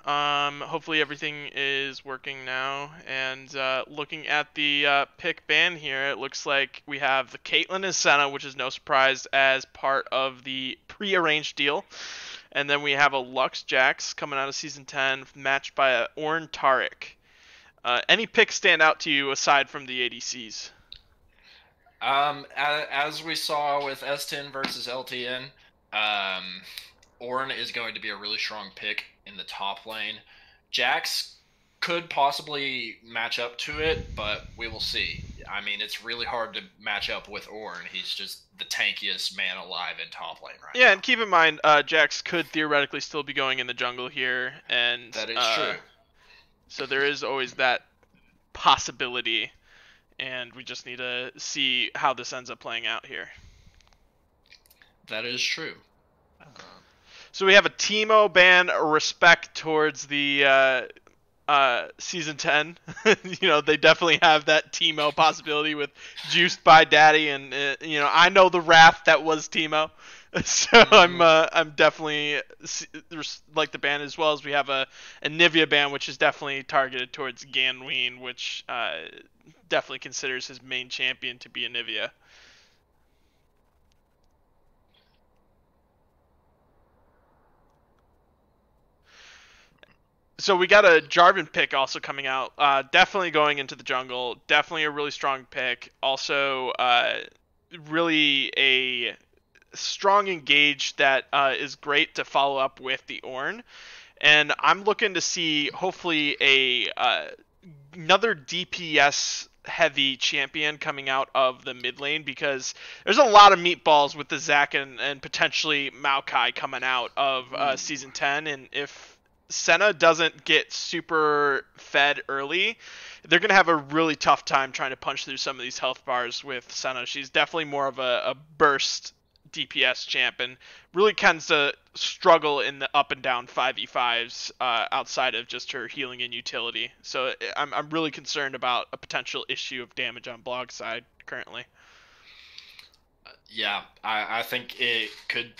Hopefully everything is working now. And looking at the pick ban here, it looks like we have the Caitlyn and Senna, which is no surprise as part of the pre-arranged deal. And then we have a Lux Jax coming out of Season 10, matched by a Ornn Taric. Any picks stand out to you aside from the ADCs? As we saw with S10 versus LTN, Ornn is going to be a really strong pick in the top lane. Jax could possibly match up to it, but we will see. I mean, it's really hard to match up with Ornn. He's just the tankiest man alive in top lane right Yeah, and now. keep in mind, Jax could theoretically still be going in the jungle here, and That is true. so there is always that possibility, and we just need to see how this ends up playing out here. That is true. So we have a Teemo ban, a respect towards the season 10. They definitely have that Teemo possibility with Juiced by Daddy, and I know the wrath that was Teemo. So Mm-hmm. I'm definitely like the ban, as well as we have a Nivea ban, which is definitely targeted towards Ganween, which definitely considers his main champion to be a Nivea. So we got a Jarvan pick also coming out. Definitely going into the jungle. Definitely a really strong pick. Also, really a strong engage that is great to follow up with the Ornn. And I'm looking to see hopefully another DPS heavy champion coming out of the mid lane, because there's a lot of meatballs with the Zac and potentially Maokai coming out of Ooh. season 10. And if Senna doesn't get super fed early, they're going to have a really tough time trying to punch through some of these health bars with Senna. She's definitely more of a burst DPS champ, and really tends to struggle in the up and down 5v5s outside of just her healing and utility. So I'm really concerned about a potential issue of damage on Blog side currently. Yeah, I think it could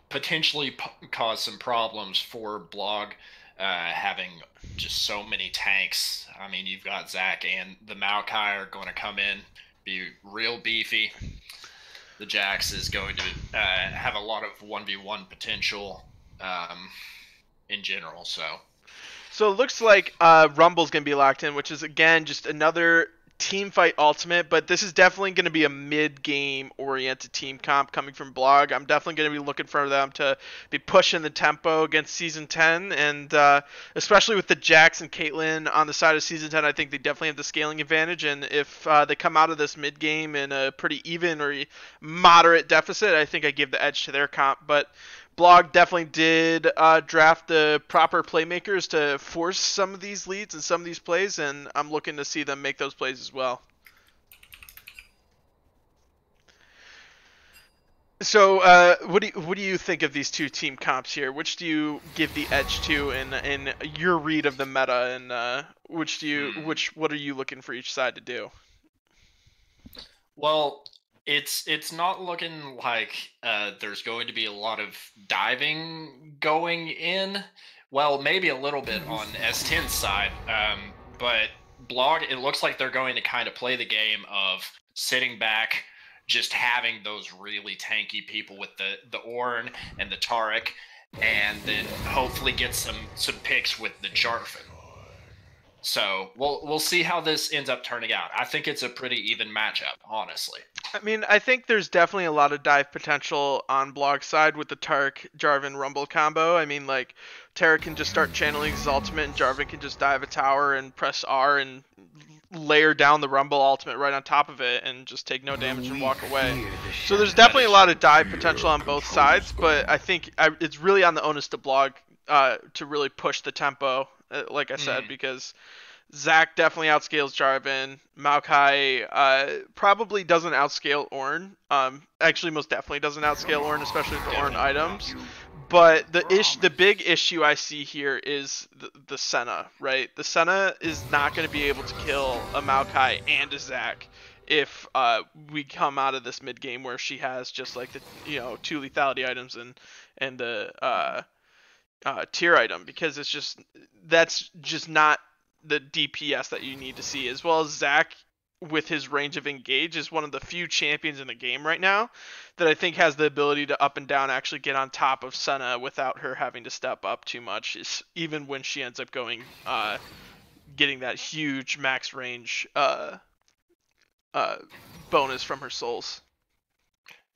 potentially cause some problems for Blog, having just so many tanks. I mean, you've got Zac and the Maokai are going to come in, be real beefy. The Jax is going to have a lot of 1v1 potential, um, in general. So, So it looks like Rumble's going to be locked in, which is, again, just another team fight ultimate, but this is definitely going to be a mid-game oriented team comp coming from Blog. I'm definitely going to be looking for them to be pushing the tempo against Season 10, and especially with the Jax and Caitlyn on the side of Season 10, I think they definitely have the scaling advantage, and if they come out of this mid-game in a pretty even or moderate deficit, I think I give the edge to their comp, but Blog definitely did draft the proper playmakers to force some of these leads and some of these plays, and I'm looking to see them make those plays as well. So, what do you think of these two team comps here? Which do you give the edge to in your read of the meta, and hmm. what are you looking for each side to do? Well, it's not looking like there's going to be a lot of diving going in. Well, maybe a little bit on S10's side, but Blog, it looks like they're going to kind of play the game of sitting back, just having those really tanky people with the Ornn and the Taric, and then hopefully get some picks with the Jarvan. So we'll see how this ends up turning out. I think it's a pretty even matchup, honestly. I mean, I think there's definitely a lot of dive potential on Blog side with the Tark Jarvan Rumble combo. I mean, like, Tarek can just start channeling his ultimate, and Jarvan can just dive a tower and press R and layer down the Rumble ultimate right on top of it and just take no damage and We walk away. fear the So there's That definitely shadows. a is lot of dive Fear potential on both controls sides, the but I world. think it's really on the onus to Blog to really push the tempo, like I said, mm, because Zac definitely outscales Jarvan. Maokai probably doesn't outscale Ornn. Actually, most definitely doesn't outscale Ornn, especially with the Ornn definitely not. items. But the big issue I see here is the Senna, right? The Senna is not going to be able to kill a Maokai and a Zac if we come out of this mid game where she has just like the two lethality items and the tier item because that's just not the DPS that you need to see. As well as Zac, with his range of engage, is one of the few champions in the game right now that I think has the ability to up and down actually get on top of Senna without her having to step up too much. Even when she ends up going getting that huge max range uh, bonus from her souls.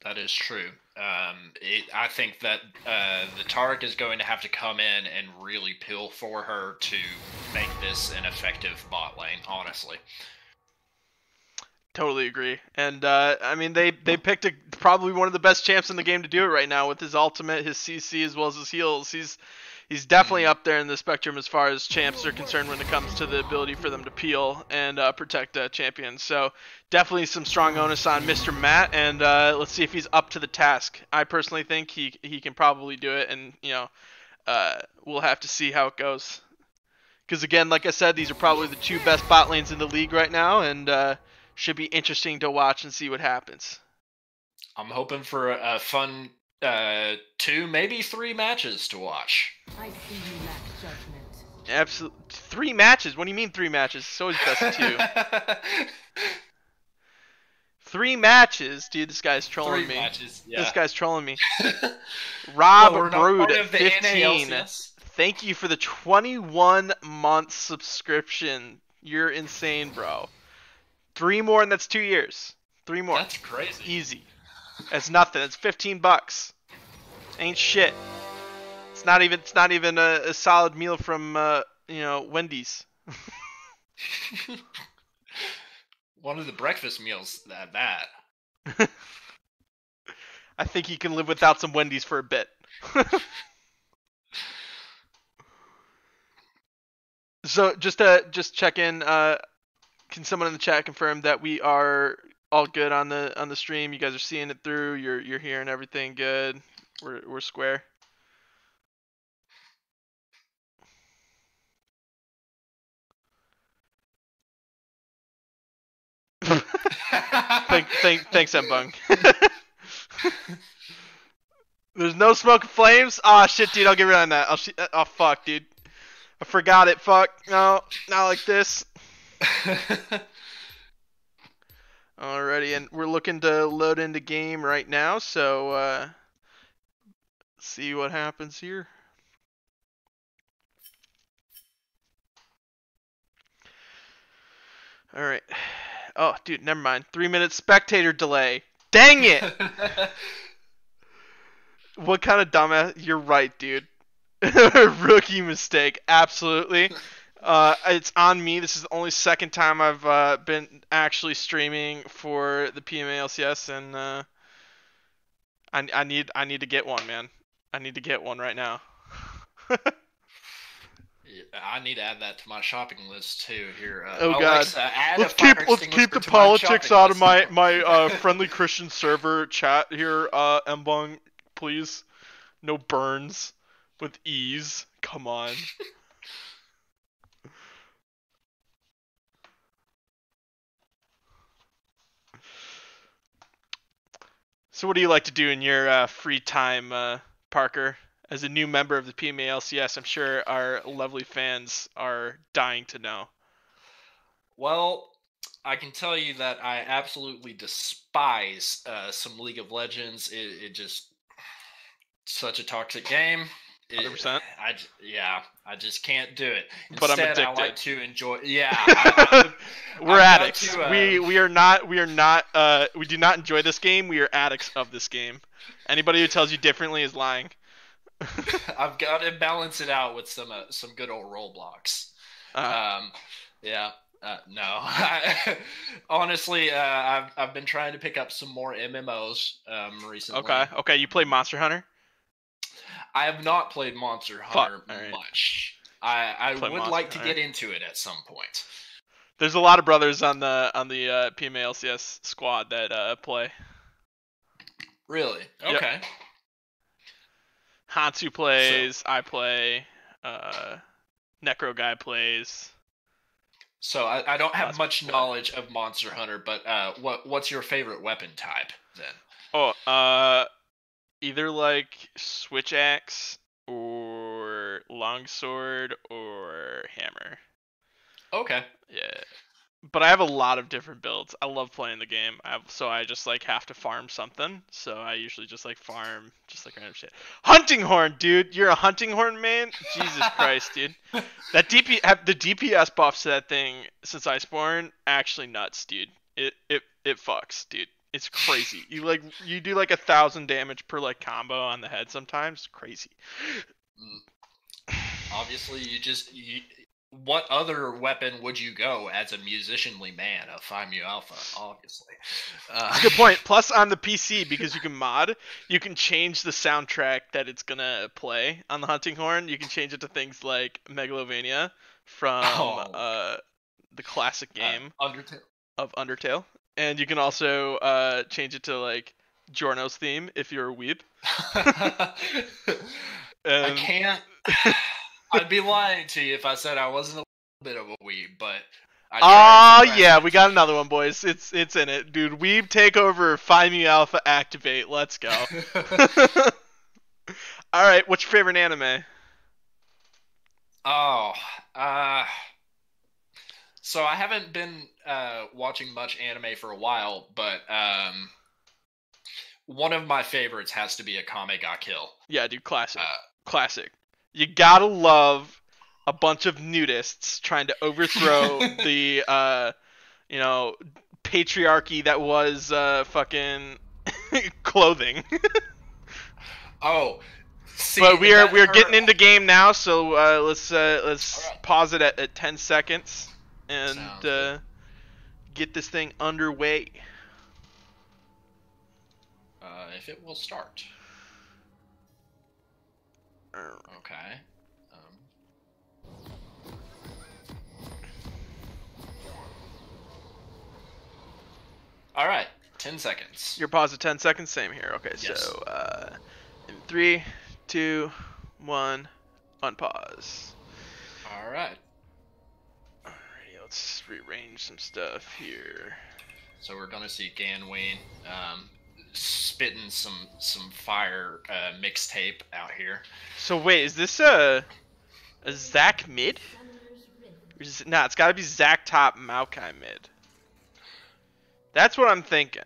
That is true. I think that the Tark is going to have to come in and really peel for her to make this an effective bot lane, honestly. Totally agree. And I mean, they picked probably one of the best champs in the game to do it right now with his ultimate, his CC, as well as his heals. He's definitely up there in the spectrum as far as champs are concerned when it comes to the ability for them to peel and protect champions. So definitely some strong onus on Mr. Matt, and let's see if he's up to the task. I personally think he can probably do it, and we'll have to see how it goes. Because again, like I said, these are probably the two best bot lanes in the league right now, and should be interesting to watch and see what happens. I'm hoping for a fun 2, maybe 3 matches to watch. I see you lack judgment. Absolutely. 3 matches? What do you mean 3 matches? It's always best of 2. 3 matches? Dude, this guy's trolling 3 me. matches, yeah. This guy's trolling me. Rob Brood, 15. NALCS. Thank you for the 21-month subscription. You're insane, bro. 3 more and that's 2 years. 3 more. That's crazy. Easy. It's nothing. It's $15. Ain't shit. It's not even a solid meal from Wendy's. One of the breakfast meals that bad. I think you can live without some Wendy's for a bit. So just check in. Can someone in the chat confirm that we are all good on the stream? You guys are seeing it through. You're hearing everything good. We're square. Thanks, Mbung. There's no smoke and flames. Oh shit, dude. I'll get rid of that. Oh fuck, dude. I forgot it. Fuck. No, not like this. Alrighty, and we're looking to load into game right now, so see what happens here. Alright. Oh, dude, never mind. 3-minute spectator delay. Dang it! What kind of dumbass? You're right, dude. Rookie mistake. Absolutely. It's on me. This is the only second time I've been actually streaming for the PMA LCS, and I need to get one, man. I need to get one right now. I need to add that to my shopping list too. Here, oh Alexa, god, add let's a keep the to politics out of my my friendly Christian server chat here, Mbong, please. No burns with ease. Come on. So what do you like to do in your free time, Parker? As a new member of the PMA LCS, I'm sure our lovely fans are dying to know. Well, I can tell you that I absolutely despise some League of Legends. It just such a toxic game. 100%. I just can't do it. Instead, But I'm addicted. I like to enjoy. Yeah, we're addicts. We are not. We do not enjoy this game. We are addicts of this game. Anybody who tells you differently is lying. I've got to balance it out with some good old Roblox. Yeah. No. Honestly, I've been trying to pick up some more MMOs recently. Okay. You play Monster Hunter? I have not played Monster Hunter right. much. I would Monster, like to get into it at some point. There's a lot of brothers on the PMA LCS squad that play. Really? Okay. Yep. Hansu plays. I play. Necro guy plays. So I don't have much knowledge of Monster Hunter, but what's your favorite weapon type then? Either like switch axe or longsword or hammer. Okay. Yeah. But I have a lot of different builds. I love playing the game. So I just like have to farm something. So I usually just like farm just like random shit. Hunting horn, dude. You're a hunting horn man? Jesus Christ, dude. That the DPS buffs to that thing since I spawned actually nuts, dude. It fucks, dude. It's crazy. You do like 1,000 damage per like combo on the head sometimes. It's crazy. Obviously, what other weapon would you go as a musicianly man of Phi Mu Alpha? Obviously, That's a good point. Plus, on the PC, because you can mod, you can change the soundtrack that it's gonna play on the hunting horn. You can change it to things like Megalovania from the classic game of Undertale, and you can also change it to like Giorno's theme if you're a weeb. I can't. I'd be lying to you if I said I wasn't a little bit of a weeb, but oh yeah, we got another one, boys. It's in it, dude. Weeb takeover, Phi Mu Alpha activate. Let's go. All right, what's your favorite anime? Oh, so I haven't been watching much anime for a while, but one of my favorites has to be Akame ga Kill. Yeah, dude, classic. Classic. You gotta love a bunch of nudists trying to overthrow the, patriarchy that was fucking clothing. Oh, see, but we're getting into game now, so let's right. Pause it at 10 seconds and get this thing underway. If it will start. Okay. All right, 10 seconds. Your pause at 10 seconds. Same here. Okay, yes. So in 3, 2, 1, unpause. All right. Alrighty, let's rearrange some stuff here. So we're gonna see Ganwayne spitting some fire mixtape out here. So wait, is this a Zac mid? Nah, it's gotta be Zac top, Maokai mid. That's what I'm thinking.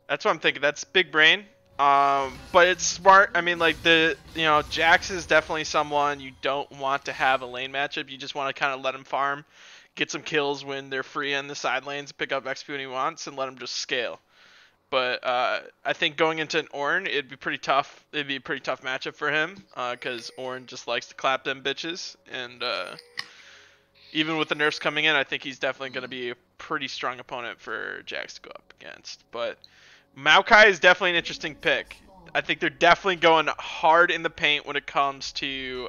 That's big brain. But it's smart. I mean, like Jax is definitely someone you don't want to have a lane matchup. You just want to kind of let him farm, get some kills when they're free in the side lanes, pick up XP when he wants, and let him just scale. But I think going into an Ornn, it'd be pretty tough. It'd be a pretty tough matchup for him because Ornn just likes to clap them bitches. And even with the nerfs coming in, I think he's definitely going to be a pretty strong opponent for Jax to go up against. But Maokai is definitely an interesting pick. I think they're definitely going hard in the paint when it comes to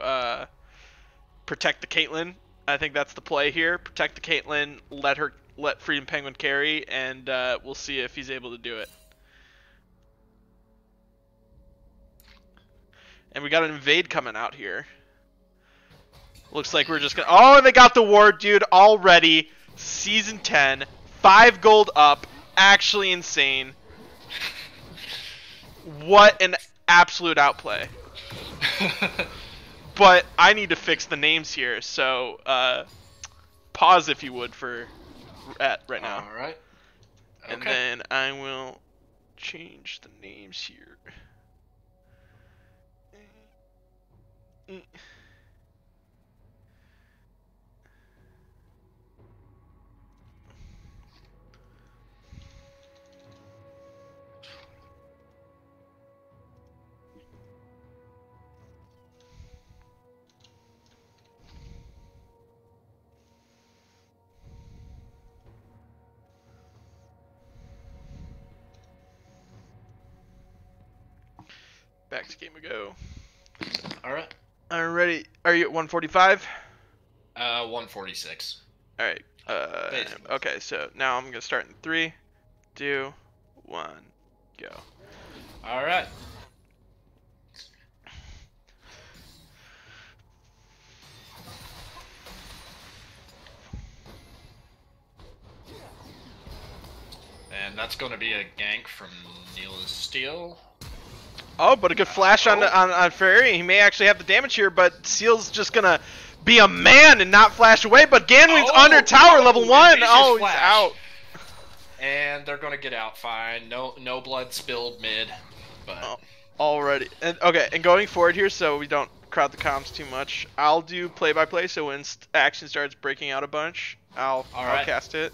protect the Caitlyn. I think that's the play here. Protect the Caitlyn, let Freedom Penguin carry, and we'll see if he's able to do it. And we got an invade coming out here. Looks like we're just gonna. Oh, and they got the ward, dude, already. Season 10, 5 gold up, actually insane. What an absolute outplay. But I need to fix the names here, so pause if you would for right now. All right. Okay. And then I will change the names here. Back to game we go. Alright. I'm ready. Are you at 145? 146. Alright. Okay, so now I'm going to start in 3, 2, 1, go. Alright. And that's going to be a gank from Neil Steel. Oh, but a good flash on Fairy. He may actually have the damage here, but Seal's just gonna be a man and not flash away. But Ganween's under tower level 1. Oh, he's out. And they're gonna get out fine. No blood spilled mid, but already. And okay, and going forward here, so we don't crowd the comms too much, I'll do play-by-play. So when action starts breaking out a bunch, I'll cast it.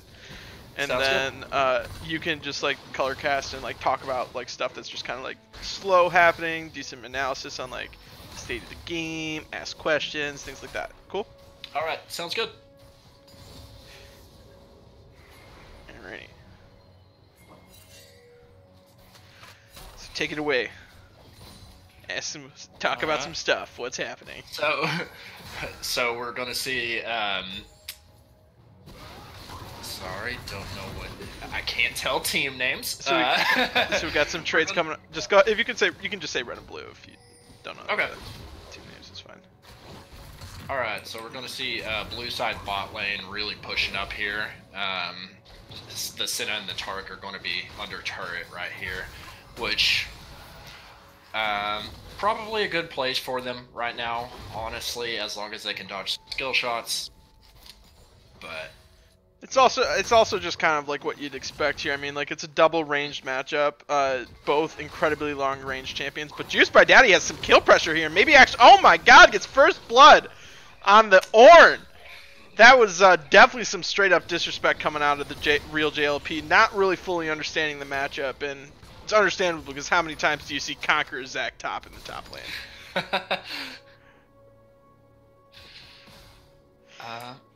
And Sounds then you can just like color cast and like talk about like stuff that's just kind of like slow happening, do some analysis on like the state of the game, ask questions, things like that. Cool? Alright, sounds good. Alrighty. So take it away. Talk about some stuff. What's happening? So we're gonna see sorry, don't know what. I can't tell team names. So we got some trades coming up. Just go. If you can say, you can just say red and blue if you don't know. Okay. Team names is fine. All right, so we're gonna see blue side bot lane really pushing up here. The Senna and the Tark are going to be under turret right here, which probably a good place for them right now. Honestly, as long as they can dodge skill shots, but. It's also just kind of like what you'd expect here. I mean, like it's a double ranged matchup, both incredibly long range champions. But Juiced by Daddy has some kill pressure here. Maybe actually, oh my God, gets first blood on the Ornn. That was definitely some straight up disrespect coming out of the real JLP. Not really fully understanding the matchup, and it's understandable because how many times do you see Conqueror Zac top in the top lane?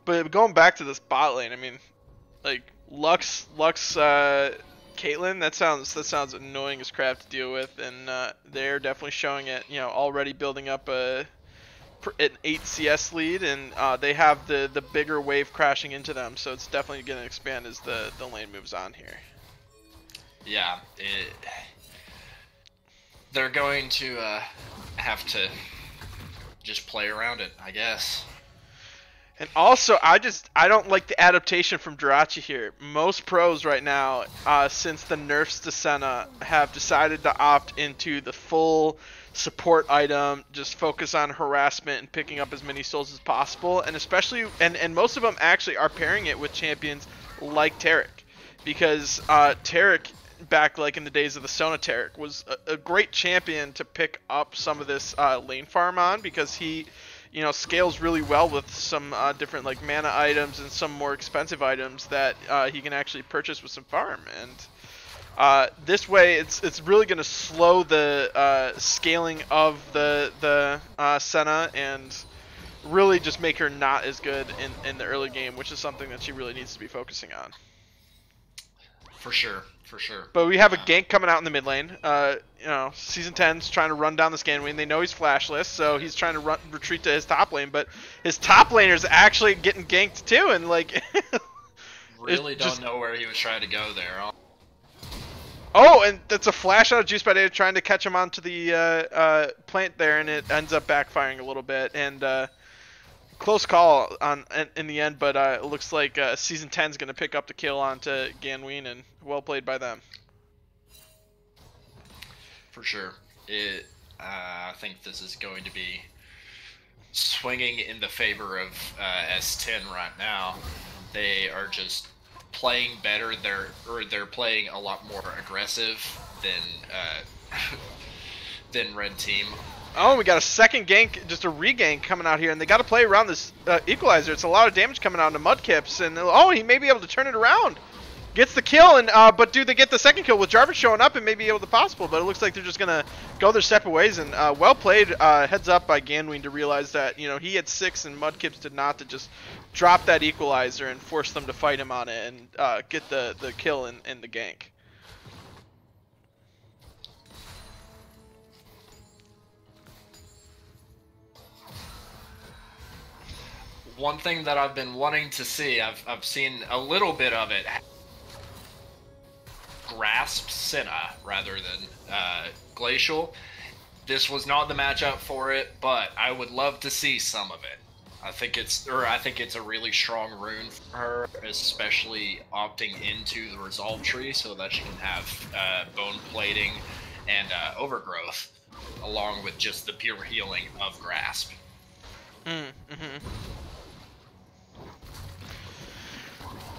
But going back to this bot lane, I mean, like Lux, Caitlyn, that sounds annoying as crap to deal with, and they're definitely showing it. You know, already building up an 8 CS lead, and they have the bigger wave crashing into them, so it's definitely going to expand as the lane moves on here. Yeah, they're going to have to just play around it, I guess. And also, I don't like the adaptation from Jirachi here. Most pros right now, since the nerfs to Senna, have decided to opt into the full support item, just focus on harassment and picking up as many souls as possible, and especially, and most of them actually are pairing it with champions like Taric, because Taric, back like in the days of the Sona Taric, was a great champion to pick up some of this lane farm on, because he, you know, scales really well with some different like mana items and some more expensive items that he can actually purchase with some farm. And this way, it's really going to slow the scaling of the Senna and really just make her not as good in the early game, which is something that she really needs to be focusing on. For sure. But we have a gank coming out in the mid lane. You know, Season 10's trying to run down the Scanwing. They know he's flashless, so he's trying to retreat to his top lane. But his top laner's actually getting ganked too, and like, really don't know where he was trying to go there. Oh, and that's a flash out of Juiced by Data trying to catch him onto the plant there, and it ends up backfiring a little bit. And close call in the end, but it looks like Season 10's going to pick up the kill onto Ganween, and well played by them. For sure. I think this is going to be swinging in the favor of S10 right now. They are just playing better. They're playing a lot more aggressive than Red Team. Oh, we got a second gank, just a regank coming out here, and they got to play around this equalizer. It's a lot of damage coming out into Mudkips, and oh, he may be able to turn it around. Gets the kill, and but do they get the second kill with Jarvis showing up and maybe able to possible? But it looks like they're just gonna go their separate ways. And well played, heads up by Ganween to realize that, you know, he had 6 and Mudkips did not, to just drop that equalizer and force them to fight him on it and get the kill and the gank. One thing that I've been wanting to see, I've seen a little bit of it. Grasp Senna rather than Glacial. This was not the matchup for it, but I would love to see some of it. I think it's a really strong rune for her, especially opting into the Resolve tree so that she can have bone plating and overgrowth. along with just the pure healing of Grasp. Mm-hmm.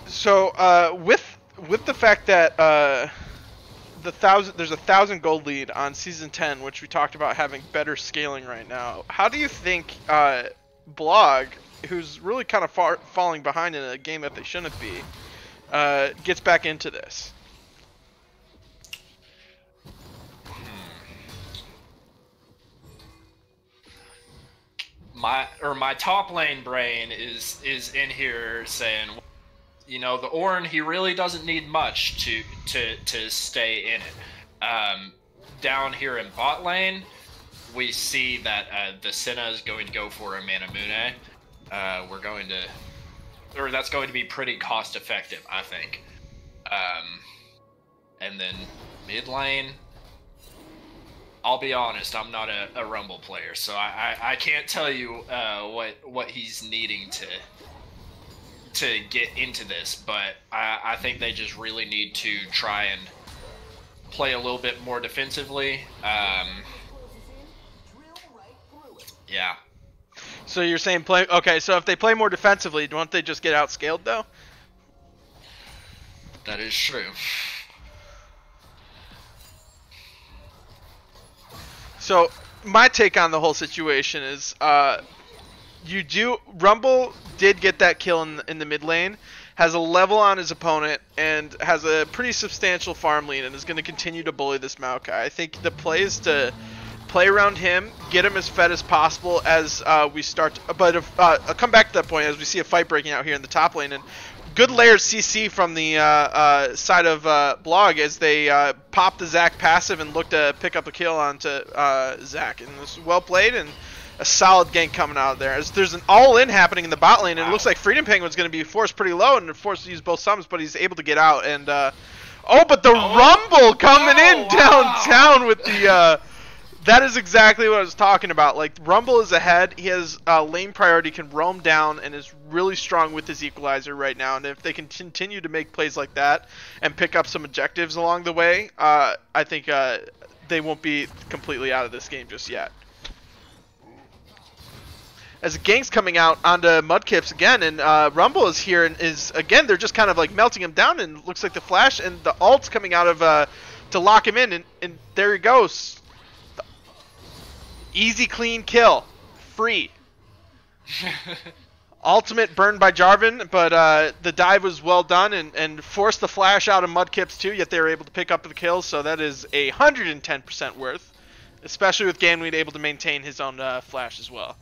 So with the fact that there's 1,000 gold lead on season 10, which we talked about having better scaling right now. How do you think Blog, who's really kind of falling behind in a game that they shouldn't be, gets back into this? My top lane brain is in here saying, you know, the Ornn, he really doesn't need much to stay in it. Down here in bot lane, we see that the Senna is going to go for a Manamune. That's going to be pretty cost effective, I think. And then mid lane, I'll be honest, I'm not a Rumble player, so I can't tell you what he's needing to get into this, but I think they just really need to try and play a little bit more defensively. Yeah. So you're saying play... Okay, so if they play more defensively, don't they just get outscaled, though? That is true. So my take on the whole situation is, Rumble did get that kill in the mid lane, has a level on his opponent, and has a pretty substantial farm lead, and is going to continue to bully this Maokai. I think the play is to play around him, get him as fed as possible as we start. But I'll come back to that point as we see a fight breaking out here in the top lane, and good layer CC from the side of Blog as they pop the Zac passive and look to pick up a kill onto Zac. And this is well played and a solid gank coming out of there. As there's an all-in happening in the bot lane, and it looks like Freedom Penguin's going to be forced pretty low and forced to use both summons, but he's able to get out. And but the Rumble coming in downtown with the... That is exactly what I was talking about. Like, Rumble is ahead. He has lane priority, can roam down, and is really strong with his equalizer right now. And if they can continue to make plays like that and pick up some objectives along the way, I think they won't be completely out of this game just yet. As the gank's coming out onto Mudkips again, and Rumble is here, and is again, they're just kind of like melting him down, and looks like the flash and the ult's coming out of to lock him in, and there he goes. Easy, clean kill. Free. Ultimate burned by Jarvan, but the dive was well done and forced the flash out of Mudkips too, yet they were able to pick up the kill, so that is 110% worth. Especially with Ganweed able to maintain his own flash as well.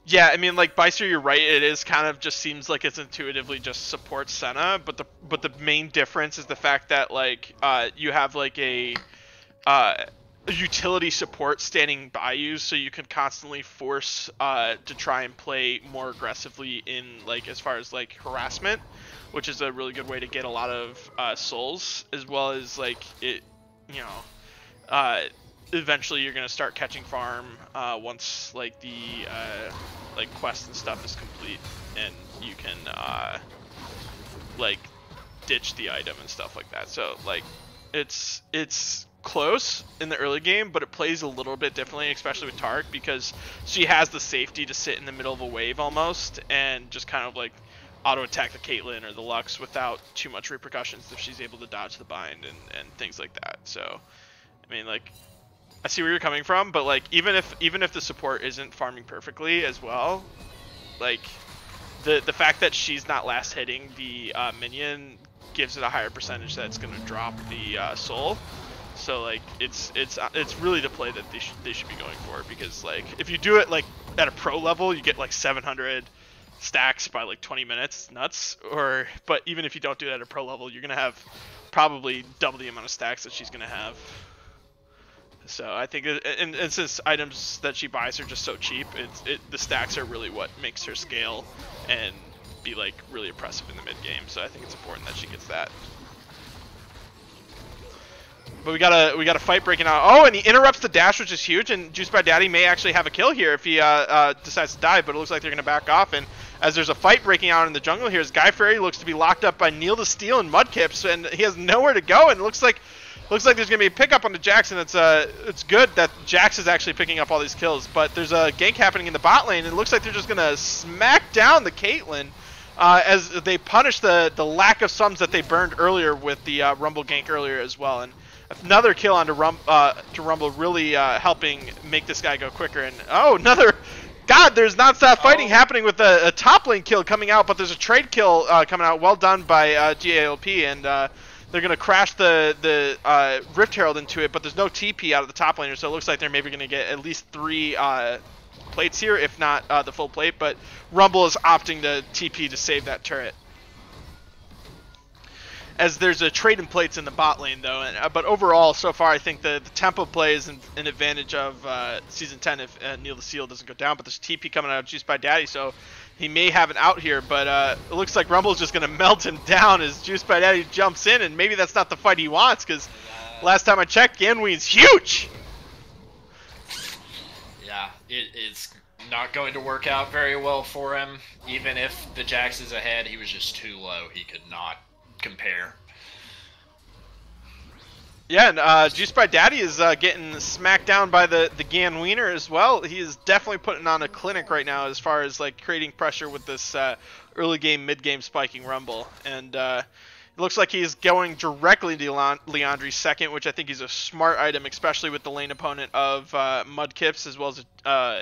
Yeah, I mean, like, Beister, you're right. It is kind of just seems like it's intuitively just supports Senna, but the main difference is the fact that like you have like a utility support standing by you, so you can constantly force to try and play more aggressively in like as far as like harassment, which is a really good way to get a lot of souls, as well as like it, you know. Eventually you're gonna start catching farm once like the like quest and stuff is complete, and you can like ditch the item and stuff like that. So like it's close in the early game, but it plays a little bit differently, especially with Tark, because she has the safety to sit in the middle of a wave almost and just kind of like auto attack the Caitlyn or the Lux without too much repercussions if she's able to dodge the bind and things like that. So I mean, like, I see where you're coming from, but like even if the support isn't farming perfectly as well, like the fact that she's not last hitting the minion gives it a higher percentage that it's gonna drop the soul. So like it's really the play that they should be going for, because like if you do it like at a pro level, you get like 700 stacks by like 20 minutes, nuts. But even if you don't do it at a pro level, you're gonna have probably double the amount of stacks that she's gonna have. So I think, and since items that she buys are just so cheap, the stacks are really what makes her scale and be like really oppressive in the mid game. So I think it's important that she gets that. But we got a fight breaking out. Oh, and he interrupts the dash, which is huge. And Juice by Daddy may actually have a kill here if he decides to dive. But it looks like they're gonna back off, and as there's a fight breaking out in the jungle here. As Guy Fieri looks to be locked up by Neil the Steel and Mudkips, and he has nowhere to go. And it looks like there's gonna be a pickup on the Jackson. It's good that Jax is actually picking up all these kills, but there's a gank happening in the bot lane, and it looks like they're just gonna smack down the Caitlyn as they punish the lack of sums that they burned earlier with the Rumble gank earlier as well. And another kill onto Rumble, really helping make this guy go quicker. And another. God, there's non-stop fighting happening with a top lane kill coming out, but there's a trade kill coming out. Well done by GALP, and they're going to crash the Rift Herald into it, but there's no TP out of the top laner, so it looks like they're maybe going to get at least 3 plates here, if not the full plate, but Rumble is opting to TP to save that turret. As there's a trade in plates in the bot lane, though. But overall, so far, I think the tempo play is an advantage of Season 10 if Neil the Seal doesn't go down. But there's TP coming out of Juice by Daddy, so he may have an out here. But it looks like Rumble's just going to melt him down as Juice by Daddy jumps in. And maybe that's not the fight he wants, because last time I checked, Ganween's huge! Yeah, it's not going to work out very well for him. Even if the Jax is ahead, he was just too low. He could not compare. Yeah, and Juice by Daddy is getting smacked down by the Ganweener as well. He is definitely putting on a clinic right now as far as like creating pressure with this early game, mid game spiking Rumble. And it looks like he's going directly to Leandri's second, which I think is a smart item, especially with the lane opponent of Mudkips as well as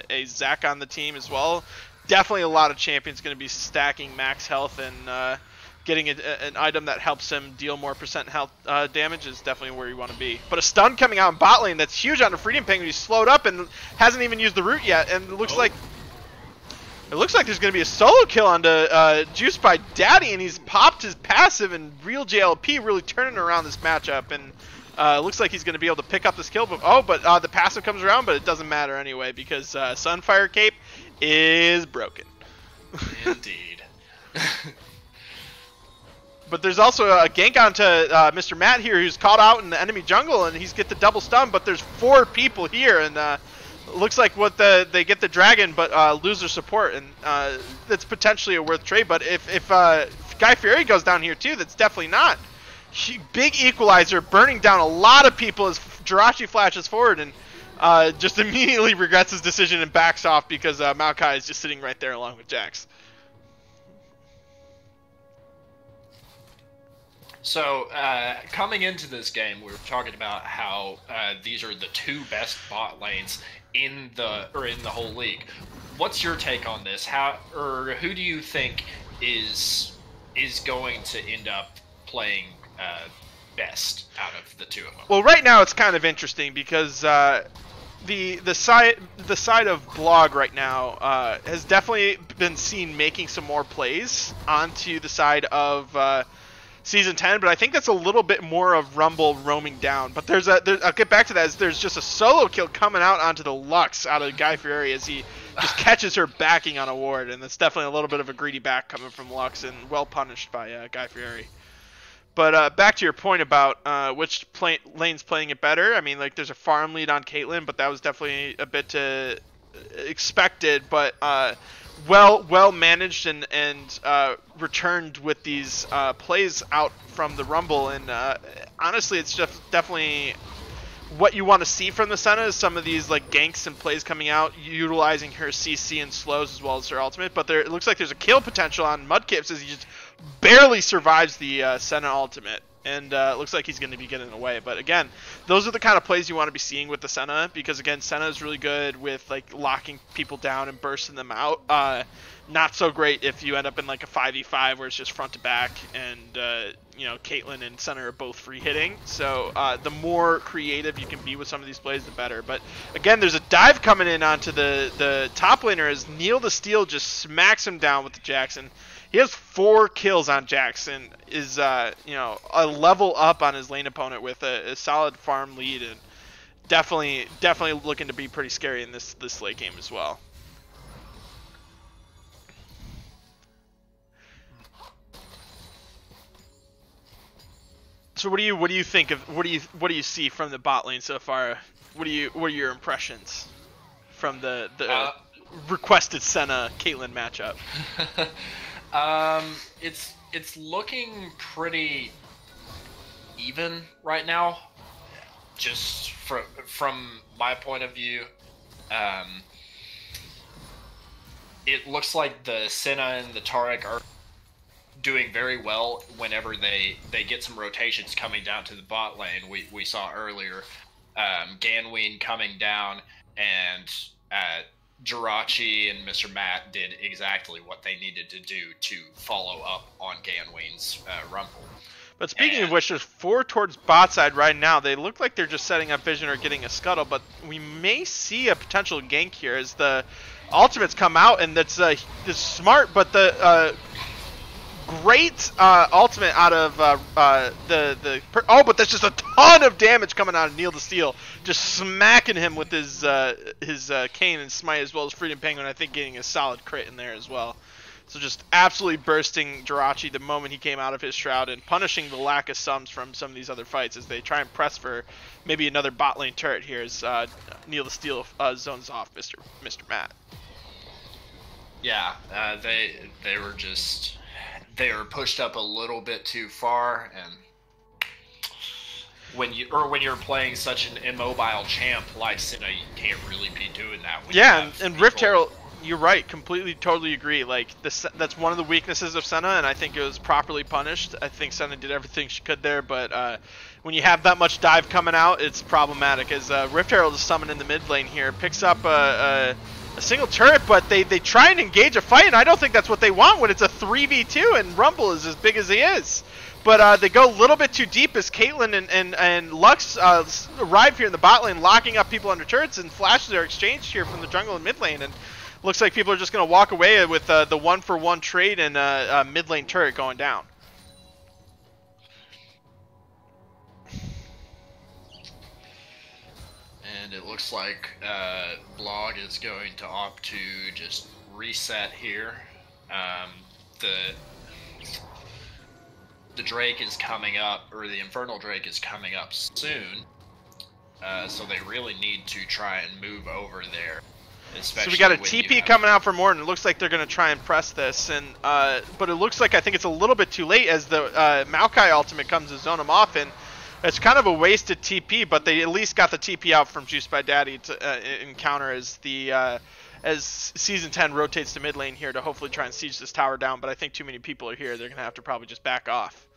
a Zac on the team as well. Definitely a lot of champions going to be stacking max health, and getting an item that helps him deal more percent health damage is definitely where you want to be. But a stun coming out in bot lane that's huge on the Freedom Penguin. He's slowed up and hasn't even used the root yet, and it looks like there's going to be a solo kill onto Juice by Daddy, and he's popped his passive, and real JLP really turning around this matchup, and it looks like he's going to be able to pick up this kill. But the passive comes around, but it doesn't matter anyway because Sunfire Cape is broken. Indeed. But there's also a gank onto Mr. Matt here, who's caught out in the enemy jungle, and he's get the double stun. But there's 4 people here, and it looks like they get the dragon, but lose their support, and that's potentially a worth trade. But if Guy Fieri goes down here too, that's definitely not. Big equalizer, burning down a lot of people as Jirachi flashes forward, and just immediately regrets his decision and backs off because Maokai is just sitting right there along with Jax. So, coming into this game, we were talking about how these are the 2 best bot lanes in the whole league. What's your take on this? Who do you think is going to end up playing best out of the 2 of them? Well, right now it's kind of interesting because the side of Blog right now has definitely been seen making some more plays onto the side of Season 10, but I think that's a little bit more of Rumble roaming down. But I'll get back to that, as there's just a solo kill coming out onto the Lux out of Guy Fieri as he just catches her backing on a ward, and that's definitely a little bit of a greedy back coming from Lux, and well punished by Guy Fieri. But back to your point about which lane's playing it better. I mean, like, there's a farm lead on Caitlyn, but that was definitely a bit expected, but well managed and returned with these plays out from the Rumble, and honestly, it's just definitely what you want to see from the Senna is some of these like ganks and plays coming out, utilizing her CC and slows as well as her ultimate. But it looks like there's a kill potential on Mudkips as he just barely survives the Senna ultimate. And it looks like he's going to be getting away. But again, those are the kind of plays you want to be seeing with the Senna, because again, Senna is really good with like locking people down and bursting them out. Not so great if you end up in like a 5v5 where it's just front to back, and Caitlyn and Senna are both free hitting. So the more creative you can be with some of these plays, the better. But again, there's a dive coming in onto the top laner as Neil the Steel just smacks him down with the Jackson. He has 4 kills on Jackson, is a level up on his lane opponent with a solid farm lead, and definitely looking to be pretty scary in this late game as well. So what do you think of what do you see from the bot lane so far? What are your impressions from the requested Senna Caitlyn matchup. It's looking pretty even right now, just from my point of view. It looks like the Senna and the Taric are doing very well whenever they get some rotations coming down to the bot lane. We saw earlier Ganween coming down, and Jirachi and Mr. Matt did exactly what they needed to do to follow up on Ganween's rumble. But speaking of which, there's 4 towards bot side right now. They look like they're just setting up vision or getting a scuttle, but we may see a potential gank here as the ultimates come out, and that's smart, but the great ultimate out of but there's just a ton of damage coming out of Neil the Steel, just smacking him with his cane and smite, as well as Freedom Penguin, I think getting a solid crit in there as well. So just absolutely bursting Jirachi the moment he came out of his shroud, and punishing the lack of sums from some of these other fights as they try and press for maybe another bot lane turret here as Neil the Steel zones off Mr. Matt. Yeah, they were pushed up a little bit too far, and when you're playing such an immobile champ like Senna, you can't really be doing that. Yeah, and Rift Herald, you're right, totally agree. Like that's one of the weaknesses of Senna, and I think it was properly punished. I think Senna did everything she could there, but when you have that much dive coming out, it's problematic. As Rift Herald is summoned in the mid lane here, picks up a single turret, but they try and engage a fight, and I don't think that's what they want when it's a 3v2 and Rumble is as big as he is. But they go a little bit too deep as Caitlyn and Lux arrive here in the bot lane, locking up people under turrets, and flashes are exchanged here from the jungle and mid lane, and looks like people are just going to walk away with the 1-for-1 trade and mid lane turret going down. And it looks like Blog is going to opt to just reset here. The Drake is coming up, or the Infernal Drake is coming up soon. So they really need to try and move over there. So we got a TP coming out for Morton. It looks like they're going to try and press this, and but it looks like I think it's a little bit too late as the Maokai ultimate comes to zone him off, and it's kind of a wasted TP, but they at least got the TP out from Juiced by Daddy to encounter as the as Season 10 rotates to mid lane here to hopefully try and siege this tower down. But I think too many people are here. They're going to have to probably just back off.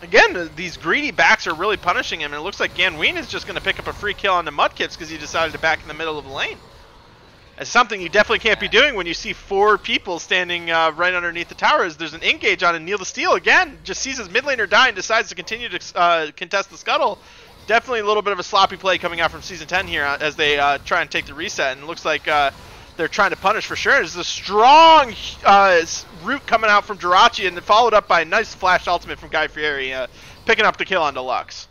Again, these greedy backs are really punishing him, and it looks like Ganween is just going to pick up a free kill on the Mudkips because he decided to back in the middle of the lane. It's something you definitely can't be doing when you see 4 people standing right underneath the towers. There's an engage on a Neil the Steel. Again, just sees his mid laner die and decides to continue to contest the scuttle. Definitely a little bit of a sloppy play coming out from Season 10 here as they try and take the reset, and it looks like they're trying to punish for sure. There's a strong root coming out from Jirachi, and then followed up by a nice flash ultimate from Guy Fieri, picking up the kill on Deluxe.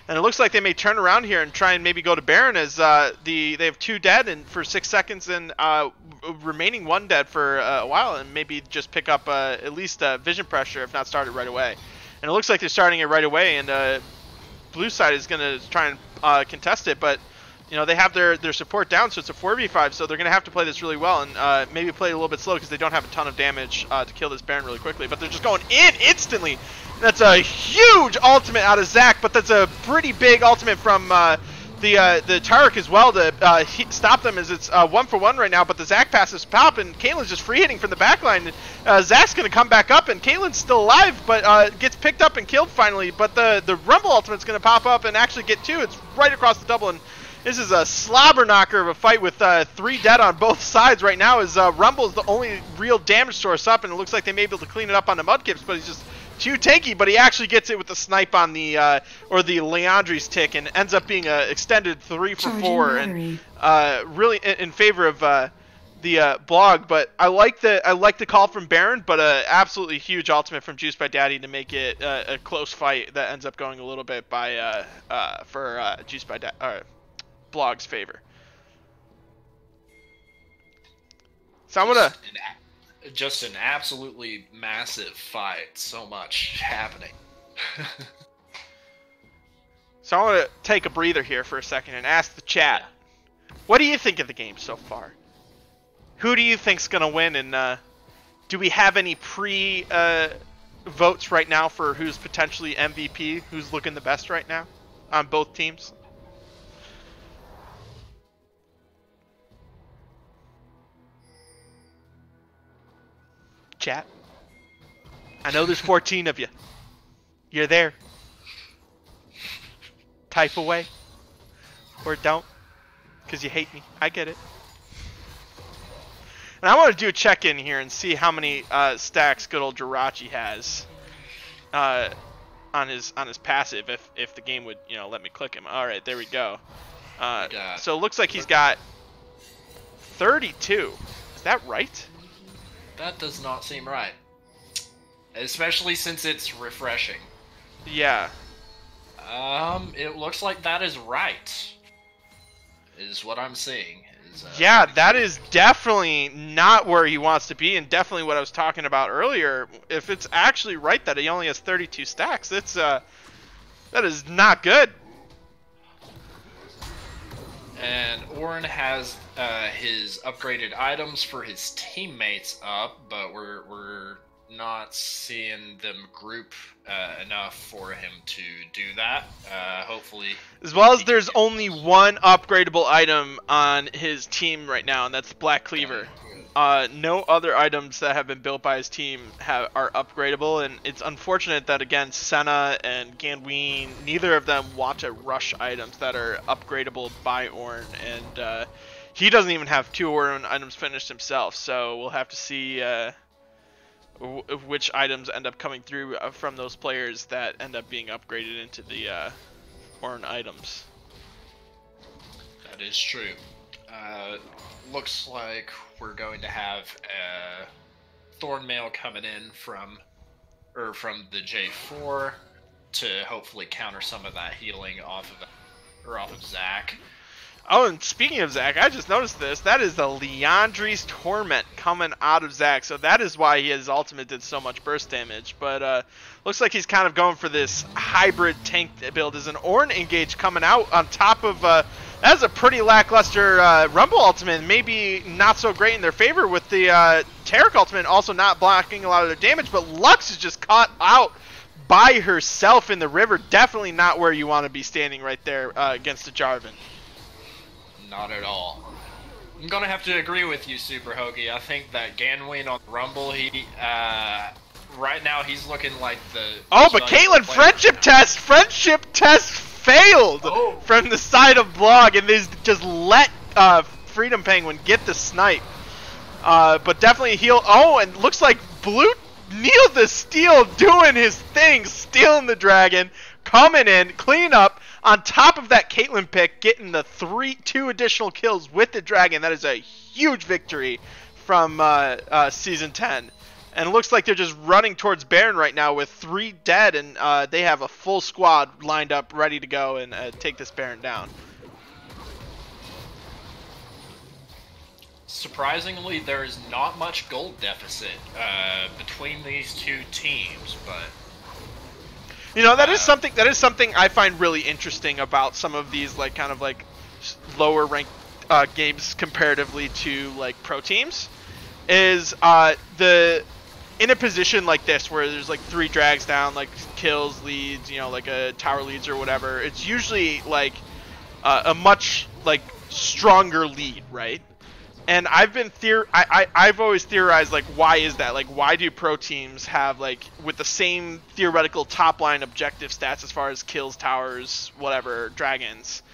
And it looks like they may turn around here and try and maybe go to Baron as they have 2 dead and for 6 seconds, and remaining 1 dead for a while, and maybe just pick up at least vision pressure if not start it right away. And it looks like they're starting it right away, and blue side is going to try and contest it, but you know, they have their support down, so it's a 4v5, so they're going to have to play this really well, and maybe play it a little bit slow because they don't have a ton of damage to kill this Baron really quickly. But they're just going in instantly. That's a huge ultimate out of Zach, but that's a pretty big ultimate from the Taric as well to stop them, as it's 1-for-1 right now. But the Zach passes pop, and Caitlin's just free hitting from the backline. Zach's going to come back up, and Caitlin's still alive, but gets picked up and killed finally. But the Rumble ultimate's going to pop up and actually get 2. It's right across the double, and this is a slobber knocker of a fight with 3 dead on both sides right now, as Rumble is the only real damage source up, and it looks like they may be able to clean it up on the Mudkips, but he's just too tanky. But he actually gets it with the snipe on the or the Leandri's tick, and ends up being an extended 3 for 4, and really in favor of the Blog. But I like the call from Baron, but absolutely huge ultimate from Juiced by Daddy to make it a close fight that ends up going a little bit by for Juiced by Daddy. Blog's favor. So I'm gonna just an absolutely massive fight. So much happening. So I want to take a breather here for a second and ask the chat, what do you think of the game so far? Who do you think's gonna win? And do we have any votes right now for who's potentially MVP? Who's looking the best right now on both teams? Chat. I know there's 14 of you. You're there. Type away. Or don't. Because you hate me. I get it. And I want to do a check-in here and see how many stacks good old Jirachi has on his passive, if the game would, you know, let me click him. All right, there we go. So it looks like he's got 32. Is that right? That does not seem right. Especially since it's refreshing. Yeah. It looks like that is right. Is what I'm seeing. Yeah, that is definitely not where he wants to be, and definitely what I was talking about earlier. If it's actually right that he only has 32 stacks, it's that is not good. And Orin has his upgraded items for his teammates up, but we're not seeing them group enough for him to do that. Hopefully. As well as there's only one upgradable item on his team right now, and that's the Black Cleaver. No other items that have been built by his team are upgradable, and it's unfortunate that, again, Senna and Ganween, neither of them want to rush items that are upgradable by Ornn, and he doesn't even have 2 Ornn items finished himself, so we'll have to see which items end up coming through from those players that end up being upgraded into the Ornn items. That is true. Looks like we're going to have Thornmail coming in from the J4 to hopefully counter some of that healing off of Zac. Oh, and speaking of Zac, I just noticed this. That is the Liandry's Torment coming out of Zac, so that is why his ultimate did so much burst damage. But looks like he's kind of going for this hybrid tank build. Is an Ornn engage coming out on top of that's a pretty lackluster Rumble ultimate, maybe not so great in their favor with the Taric ultimate also not blocking a lot of their damage, but Lux is just caught out by herself in the river. Definitely not where you want to be standing right there against a Jarvan. Not at all. I'm gonna have to agree with you, Super Hoagie. I think that Ganween on Rumble, he right now he's looking like the. Oh, but Caitlyn, friendship test failed from the side of Blog, and they just let Freedom Penguin get the snipe. But definitely heal. Oh, and looks like Blue Neil the Steel doing his thing, stealing the dragon, coming in, clean up. On top of that Caitlyn pick, getting the 2 additional kills with the dragon. That is a huge victory from Season 10. And it looks like they're just running towards Baron right now with 3 dead, and they have a full squad lined up, ready to go and take this Baron down. Surprisingly, there is not much gold deficit between these 2 teams, but... You know, that is something I find really interesting about some of these kind of lower ranked games comparatively to like pro teams, is in a position like this where there's 3 drags down, kills, leads, like a tower leads or whatever. It's usually a much stronger lead, right? And I've always theorized why is that? Why do pro teams have with the same theoretical top line objective stats as far as kills, towers, whatever, dragons,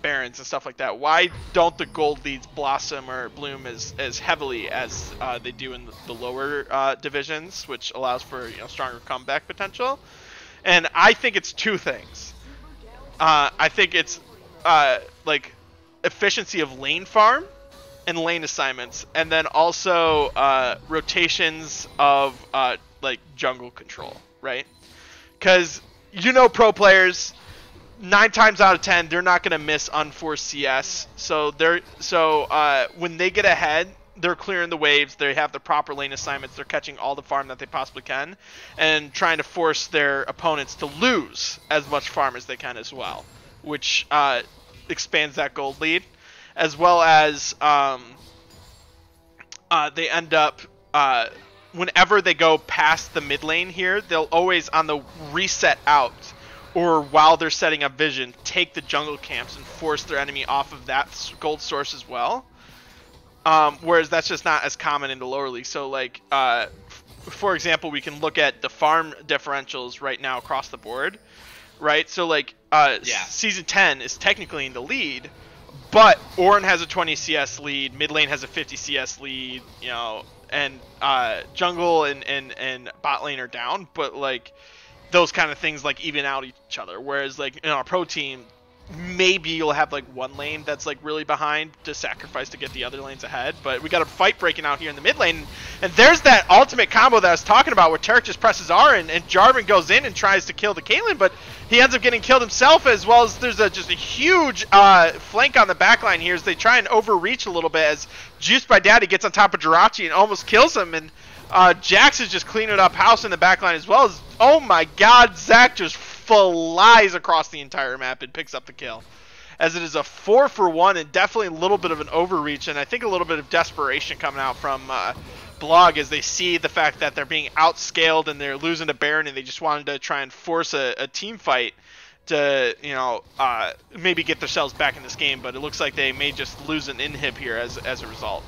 barons and stuff like that? Why don't the gold leads blossom or bloom as heavily as they do in the lower divisions, which allows for stronger comeback potential? And I think it's 2 things. I think it's efficiency of lane farm and lane assignments, and then also rotations of jungle control, right? Because pro players 9 times out of 10 they're not going to miss unforced CS, so when they get ahead they're clearing the waves, they have the proper lane assignments, they're catching all the farm that they possibly can, and trying to force their opponents to lose as much farm as they can as well, which expands that gold lead, as well as they end up, whenever they go past the mid lane here, they'll always, on the reset out, or while they're setting up vision, take the jungle camps and force their enemy off of that gold source as well. Whereas that's just not as common in the lower league. So, like, for example, we can look at the farm differentials right now across the board, right? So, like, Season 10 is technically in the lead, but Ornn has a 20 CS lead, mid lane has a 50 CS lead, you know, and jungle and bot lane are down, but, like, those kind of things, like, even out each other. Whereas, like, in our pro team, maybe you'll have, like, one lane that's, like, really behind to sacrifice to get the other lanes ahead. But we got a fight breaking out here in the mid lane, and there's that ultimate combo that I was talking about where Taric just presses R and Jarvan goes in and tries to kill the Caitlyn, but he ends up getting killed himself, as well as there's just a huge flank on the backline here as they try and overreach a little bit as Juiced by Daddy gets on top of Jirachi and almost kills him, and Jax is just cleaning up house in the backline as well as, oh my god, Zach just flies across the entire map and picks up the kill. As it is a 4-for-1 and definitely a little bit of an overreach, and I think a little bit of desperation coming out from Blog as they see the fact that they're being outscaled and they're losing to Baron, and they just wanted to try and force a team fight to, you know, maybe get themselves back in this game, but it looks like they may just lose an inhib here as a result.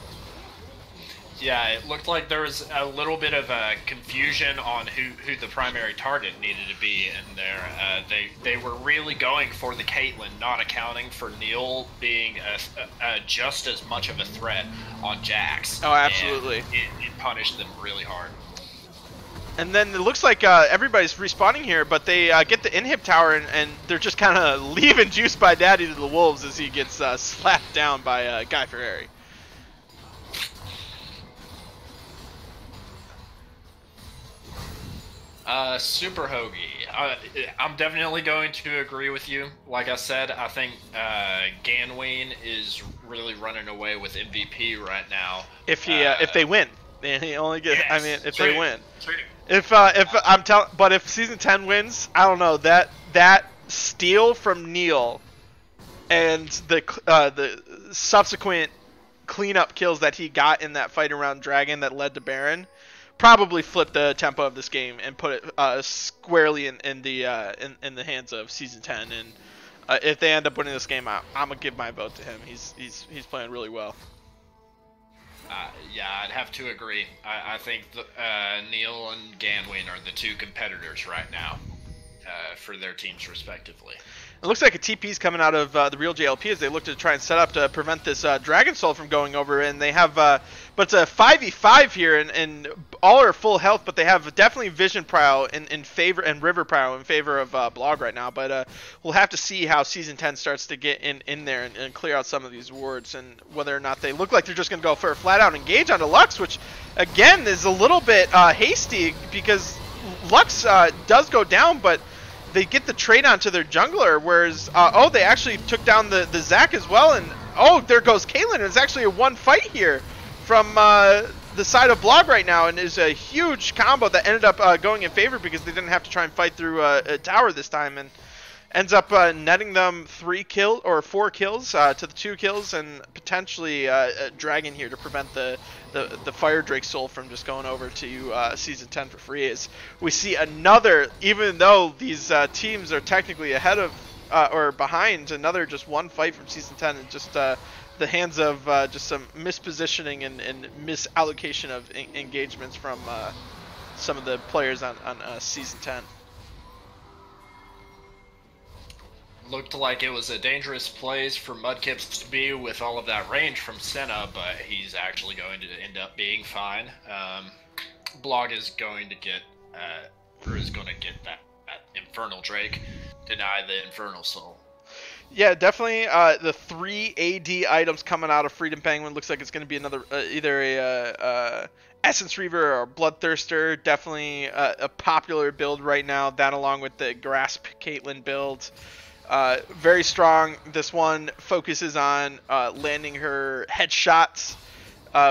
Yeah, it looked like there was a little bit of confusion on who the primary target needed to be in there. They were really going for the Caitlyn, not accounting for Neil being just as much of a threat on Jax. Oh, absolutely. It punished them really hard. And then it looks like everybody's respawning here, but they get the inhib tower, and they're just kind of leaving Juiced by Daddy to the wolves as he gets slapped down by Guy Ferrari. Super Hoagie. I'm definitely going to agree with you. Like I said, I think Ganween is really running away with MVP right now. If they win, and he only gets. Yes, I mean, if they win. True. But if Season 10 wins, I don't know, that steal from Neil and the subsequent cleanup kills that he got in that fight around Dragon that led to Baron probably flipped the tempo of this game and put it squarely in the hands of Season 10. And if they end up winning this game, I'm gonna give my vote to him. He's playing really well. Yeah, I'd have to agree. I think Neil and Ganween are the two competitors right now for their teams respectively. It looks like a TP is coming out of the real JLP as they look to try and set up to prevent this Dragon Soul from going over, and they have, but it's a 5v5 here, and all are full health, but they have definitely Vision Prow in favor, and River Prow in favor of Blog right now, but we'll have to see how Season 10 starts to get in there and clear out some of these wards, and whether or not they look like they're just going to go for a flat-out engage onto Lux, which, again, is a little bit hasty, because Lux does go down, but they get the trade onto their jungler, whereas, they actually took down the Zac as well, and, there goes Caitlyn, and it's actually a one fight here from the side of Blog right now, and is a huge combo that ended up going in favor because they didn't have to try and fight through a tower this time, and ends up netting them 4 kills to the 2 kills, and potentially a Dragon here to prevent the Fire Drake Soul from just going over to Season 10 for free. As we see another, even though these teams are technically ahead of or behind, another just one fight from Season 10, and just the hands of just some mispositioning and misallocation of engagements from some of the players on Season 10. Looked like it was a dangerous place for Mudkips to be with all of that range from Senna, but he's actually going to end up being fine. Blog is going to get, that Infernal Drake, deny the Infernal Soul. Yeah, definitely. The 3 AD items coming out of Freedom Penguin looks like it's going to be another either a Essence Reaver or a Bloodthirster. Definitely a popular build right now. That along with the Grasp Caitlyn build. Very strong. This one focuses on landing her headshots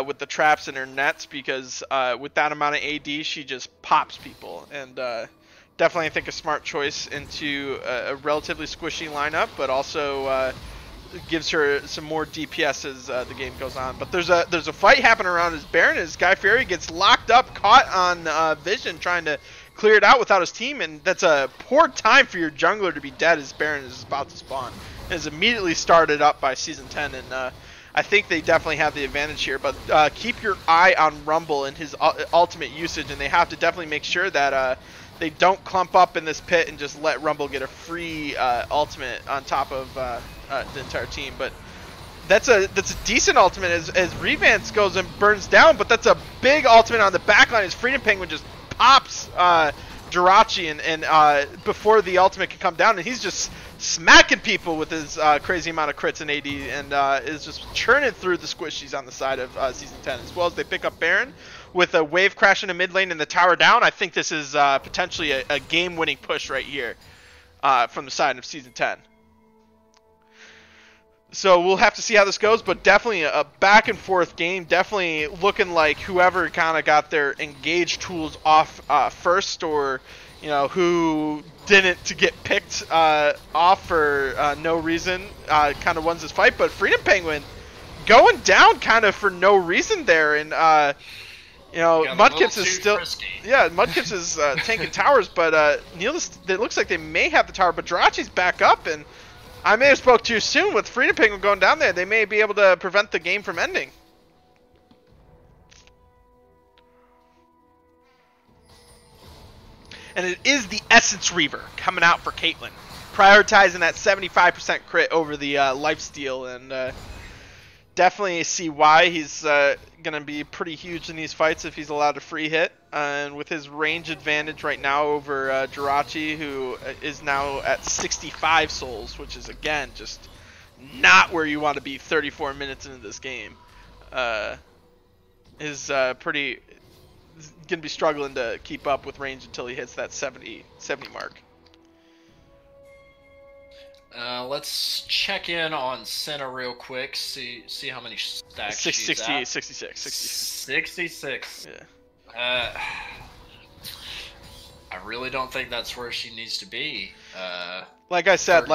with the traps in her nets, because with that amount of AD, she just pops people. And definitely, I think, a smart choice into a relatively squishy lineup, but also gives her some more DPS as the game goes on. But there's a fight happening around his Baron as Guy Fieri gets locked up, caught on Vision, trying to clear it out without his team, and that's a poor time for your jungler to be dead as Baron is about to spawn. And is immediately started up by Season 10, and I think they definitely have the advantage here. But keep your eye on Rumble and his ultimate usage, and they have to definitely make sure that they don't clump up in this pit and just let Rumble get a free ultimate on top of the entire team. But that's a decent ultimate as Revance goes and burns down, but that's a big ultimate on the backline as Freedom Penguin just pops Jirachi and before the ultimate can come down, and he's just smacking people with his crazy amount of crits and AD, and is just churning through the squishies on the side of Season 10, as well as they pick up Baron with a wave crash in the mid lane and the tower down. I think this is potentially a game-winning push right here from the side of Season 10. So we'll have to see how this goes, but definitely a back and forth game. Definitely looking like whoever kind of got their engage tools off first, or who didn't to get picked off for no reason, kind of wins this fight. But Freedom Penguin going down kind of for no reason there, and Mudkips is still frisky. Mudkips is tanking towers, but it looks like they may have the tower, but Jirachi's back up, and I may have spoke too soon. With Freedom Penguin going down there, they may be able to prevent the game from ending. And it is the Essence Reaver coming out for Caitlyn, prioritizing that 75% crit over the lifesteal, and definitely see why he's going to be pretty huge in these fights if he's allowed to free hit. And with his range advantage right now over Jirachi, who is now at 65 souls, which is, again, just not where you want to be 34 minutes into this game, is pretty... going to be struggling to keep up with range until he hits that 70 mark. Let's check in on Senna real quick. See how many stacks she's at. 66. 66. Yeah. I really don't think that's where she needs to be. Like I said,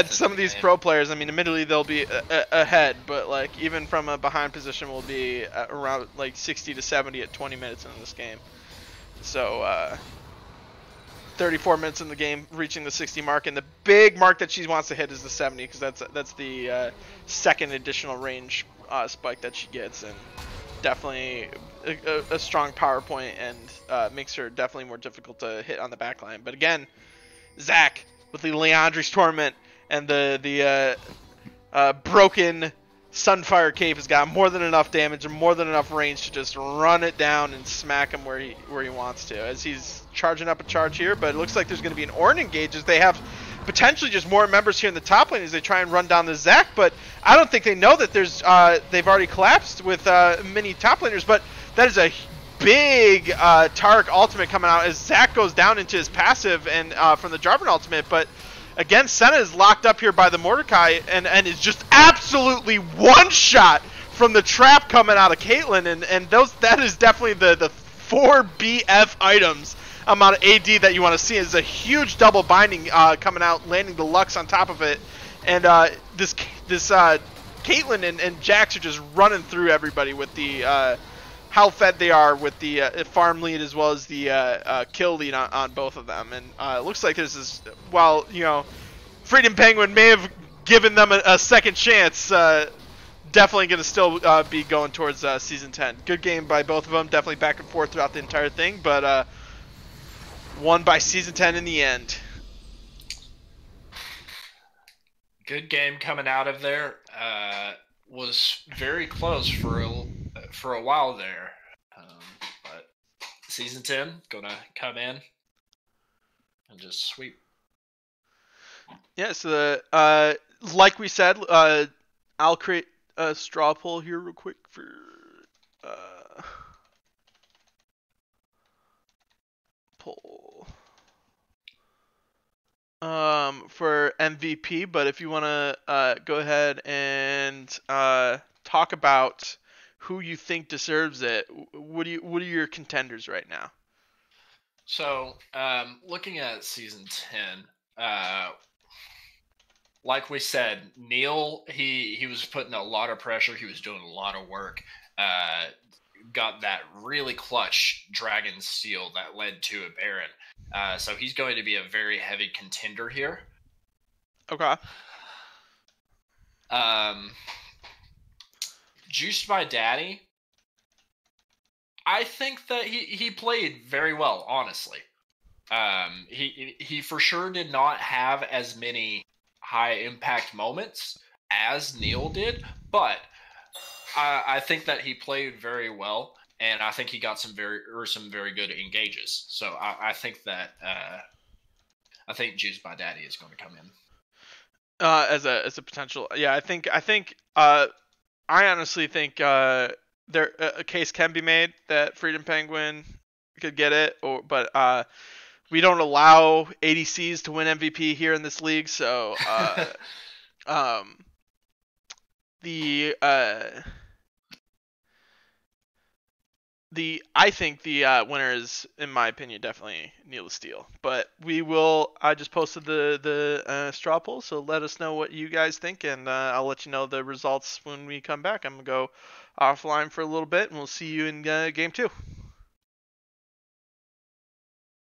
some of these pro players, I mean, admittedly they'll be ahead, but like even from a behind position, will be around like 60 to 70 at 20 minutes into this game. So 34 minutes in the game, reaching the 60 mark, and the big mark that she wants to hit is the 70, because that's the second additional range spike that she gets, and definitely a strong power point, and makes her definitely more difficult to hit on the backline. But again, Zach with the Leandri's Torment and the broken Sunfire Cape has got more than enough damage and more than enough range to just run it down and smack him where he wants to, as he's charging up a charge here. But it looks like there's going to be an Ornn engage, as they have potentially just more members here in the top lane as they try and run down the Zach. But I don't think they know that there's they've already collapsed with many top laners. But that is a big Taric ultimate coming out as Zach goes down into his passive and from the Jarvan ultimate. But again, Senna is locked up here by the Mordecai and is just absolutely one shot from the trap coming out of Caitlyn, and that is definitely the 4 BF items amount of AD that you want to see. Is a huge double binding coming out, landing the Lux on top of it, and this Caitlyn and Jax are just running through everybody with the how fed they are with the farm lead as well as the kill lead on both of them. And it looks like there's this, while Freedom Penguin may have given them a second chance, definitely going to still be going towards Season 10. Good game by both of them, definitely back and forth throughout the entire thing, but won by Season 10 in the end. Good game coming out of there. Was very close for a while there, but Season 10 gonna come in and just sweep. Yeah, so like we said, I'll create a straw poll here real quick for poll for MVP. But if you want to go ahead and talk about who you think deserves it. What are your contenders right now? So, looking at season 10, like we said, Neil, he was putting a lot of pressure. He was doing a lot of work. Got that really clutch Dragon Seal that led to a Baron. So he's going to be a very heavy contender here. Okay. Juiced by Daddy, I think that he played very well, honestly. He for sure did not have as many high impact moments as Neil did, but I think that he played very well, and I think he got some very good engages. So I think that I think Juiced by Daddy is going to come in. As a potential, yeah, I honestly think there a case can be made that Freedom Penguin could get it, but we don't allow ADCs to win MVP here in this league, so um, the I think the winner is, in my opinion, definitely Neil Steele. But we will. I just posted the straw poll, so let us know what you guys think, and I'll let you know the results when we come back. I'm gonna go offline for a little bit, and we'll see you in game 2.